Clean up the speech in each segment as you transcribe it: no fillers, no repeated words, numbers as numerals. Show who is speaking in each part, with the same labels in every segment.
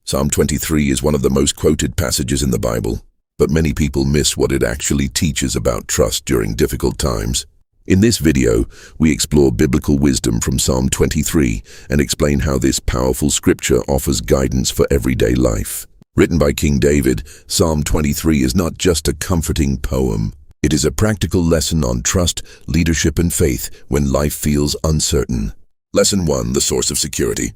Speaker 1: Psalm 23 is one of the most quoted passages in the Bible, but many people miss what it actually teaches about trust during difficult times. In this video, we explore biblical wisdom from Psalm 23 and explain how this powerful scripture offers guidance for everyday life. Written by King David, Psalm 23 is not just a comforting poem. It is a practical lesson on trust, leadership, and faith when life feels uncertain. Lesson 1. The source of security.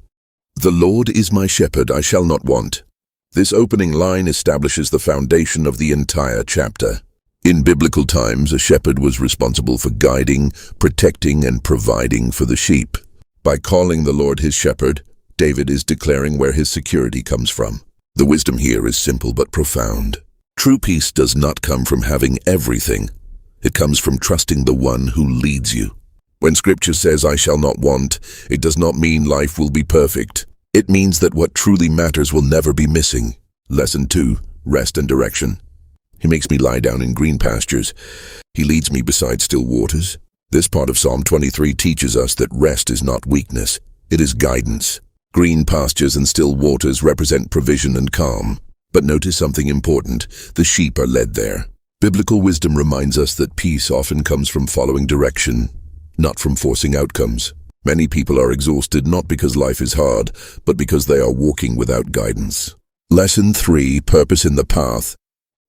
Speaker 1: The Lord is my shepherd, I shall not want. This opening line establishes the foundation of the entire chapter. In biblical times, a shepherd was responsible for guiding, protecting, and providing for the sheep. By calling the Lord his shepherd, David is declaring where his security comes from. The wisdom here is simple but profound. True peace does not come from having everything. It comes from trusting the one who leads you. When Scripture says, I shall not want, it does not mean life will be perfect. It means that what truly matters will never be missing. Lesson 2. Rest and direction. He makes me lie down in green pastures. He leads me beside still waters. This part of Psalm 23 teaches us that rest is not weakness. It is guidance. Green pastures and still waters represent provision and calm. But notice something important. The sheep are led there. Biblical wisdom reminds us that peace often comes from following direction, not from forcing outcomes. Many people are exhausted not because life is hard, but because they are walking without guidance. Lesson 3. Purpose in the path.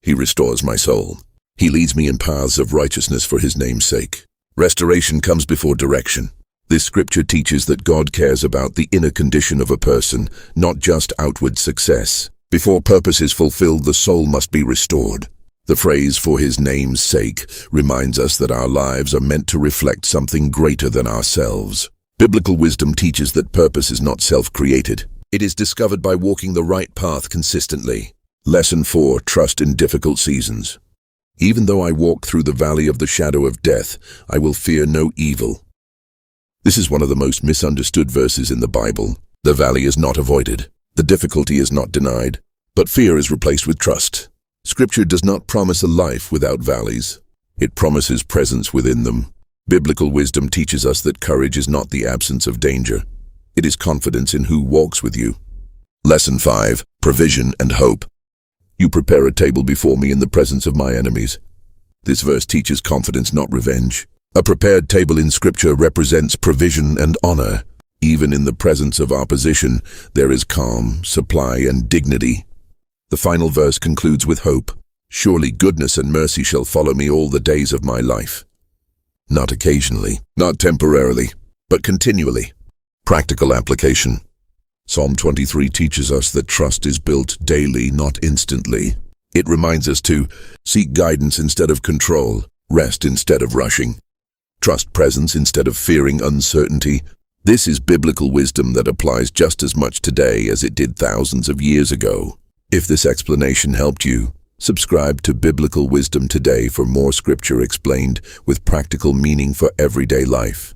Speaker 1: He restores my soul. He leads me in paths of righteousness for his name's sake. Restoration comes before direction. This scripture teaches that God cares about the inner condition of a person, not just outward success. Before purpose is fulfilled, the soul must be restored. The phrase, for his name's sake, reminds us that our lives are meant to reflect something greater than ourselves. Biblical wisdom teaches that purpose is not self-created. It is discovered by walking the right path consistently. Lesson 4. Trust in difficult seasons. Even though I walk through the valley of the shadow of death, I will fear no evil. This is one of the most misunderstood verses in the Bible. The valley is not avoided. The difficulty is not denied. But fear is replaced with trust. Scripture does not promise a life without valleys. It promises presence within them. Biblical wisdom teaches us that courage is not the absence of danger. It is confidence in who walks with you. Lesson 5. Provision and hope. You prepare a table before me in the presence of my enemies. This verse teaches confidence, not revenge. A prepared table in Scripture represents provision and honor. Even in the presence of opposition, there is calm, supply, and dignity. The final verse concludes with hope. Surely goodness and mercy shall follow me all the days of my life. Not occasionally, not temporarily, but continually. Practical application. Psalm 23 teaches us that trust is built daily, not instantly. It reminds us to seek guidance instead of control, rest instead of rushing, trust presence instead of fearing uncertainty. This is biblical wisdom that applies just as much today as it did thousands of years ago. If this explanation helped you, subscribe to Biblical Wisdom today for more scripture explained with practical meaning for everyday life.